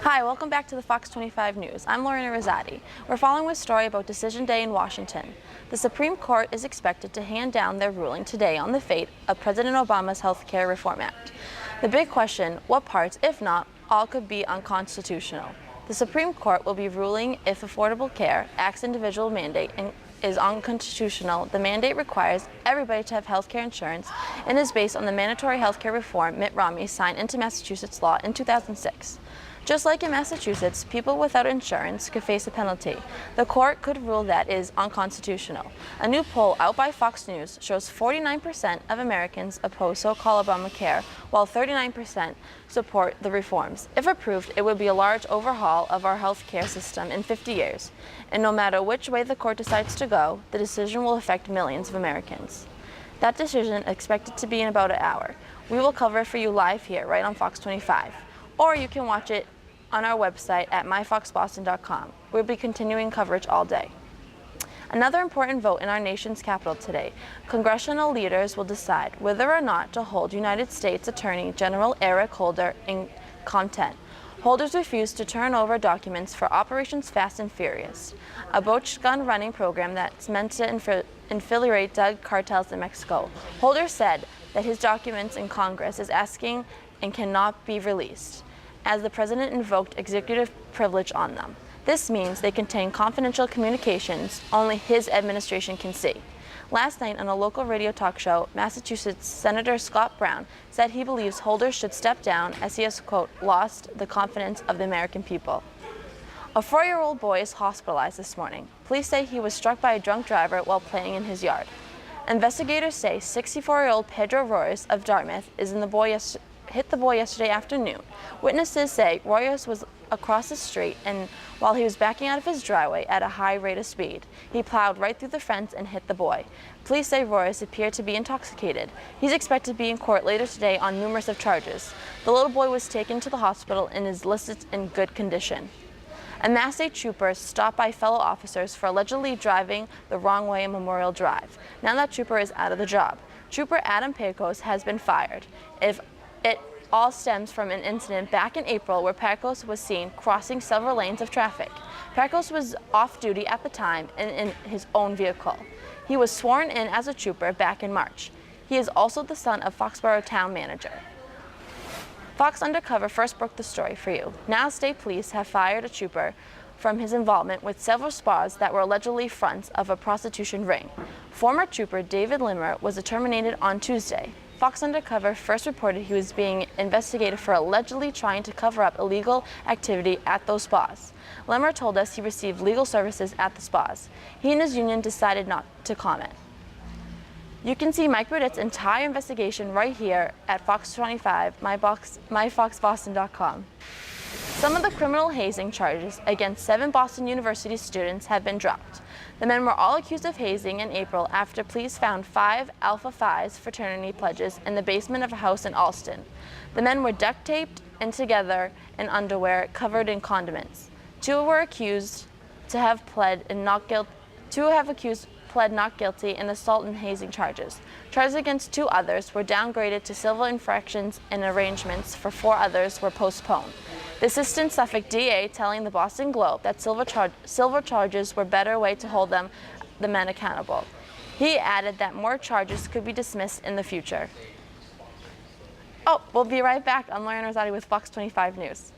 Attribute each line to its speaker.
Speaker 1: Hi, welcome back to the Fox25 News. I'm Rosati. We're following a story about Decision Day in Washington. The Supreme Court is expected to hand down their ruling today on the fate of President Obama's Health Care Reform Act. The big question, what parts, if not all, could be unconstitutional? The Supreme Court will be ruling if Affordable Care Act's individual mandate is unconstitutional. The mandate requires everybody to have health care insurance and is based on the mandatory health care reform Mitt Romney signed into Massachusetts law in 2006. Just like in Massachusetts, people without insurance could face a penalty. The court could rule that is unconstitutional. A new poll out by Fox News shows 49% of Americans oppose so-called Obamacare, while 39% support the reforms. If approved, it would be a large overhaul of our health care system in 50 years. And no matter which way the court decides to go, the decision will affect millions of Americans. That decision is expected to be in about an hour. We will cover it for you live here, right on Fox 25. Or you can watch it on our website at myfoxboston.com. We'll be continuing coverage all day. Another important vote in our nation's capital today. Congressional leaders will decide whether or not to hold United States Attorney General Eric Holder in contempt. Holders refused to turn over documents for Operations Fast and Furious, a boach gun running program that's meant to infiltrate drug cartels in Mexico. Holder said that his documents in Congress is asking and cannot be released, as the president invoked executive privilege on them. This means they contain confidential communications only his administration can see. Last night on a local radio talk show, Massachusetts Senator Scott Brown said he believes Holder should step down as he has, quote, lost the confidence of the American people. A 4-year-old boy is hospitalized this morning. Police say he was struck by a drunk driver while playing in his yard. Investigators say 64-year-old Pedro Royce of Dartmouth hit the boy yesterday afternoon. Witnesses say Royce was across the street, and while he was backing out of his driveway at a high rate of speed, he plowed right through the fence and hit the boy. Police say Royce appeared to be intoxicated. He's expected to be in court later today on numerous of charges. The little boy was taken to the hospital and is listed in good condition. A Mass State trooper stopped by fellow officers for allegedly driving the wrong way in Memorial Drive. Now that trooper is out of the job. Trooper Adam Pecos has been fired. It all stems from an incident back in April where Pecos was seen crossing several lanes of traffic. Pecos was off duty at the time and in his own vehicle. He was sworn in as a trooper back in March. He is also the son of Foxborough town manager. Fox Undercover first broke the story for you. Now state police have fired a trooper from his involvement with several spas that were allegedly fronts of a prostitution ring. Former trooper David Limmer was terminated on Tuesday. Fox Undercover first reported he was being investigated for allegedly trying to cover up illegal activity at those spas. Lemmer told us he received legal services at the spas. He and his union decided not to comment. You can see Mike Burdett's entire investigation right here at Fox25, myfoxboston.com. Some of the criminal hazing charges against 7 Boston University students have been dropped. The men were all accused of hazing in April after police found 5 Alpha Phi's fraternity pledges in the basement of a house in Alston. The men were duct taped and together in underwear covered in condiments. 2 were accused to have pled not guilty in assault and hazing charges. Charges against 2 others were downgraded to civil infractions, and arraignments for 4 others were postponed. The Assistant Suffolk DA telling the Boston Globe that silver charges were a better way to hold the men accountable. He added that more charges could be dismissed in the future. Oh, we'll be right back. I'm Rosati with Fox 25 News.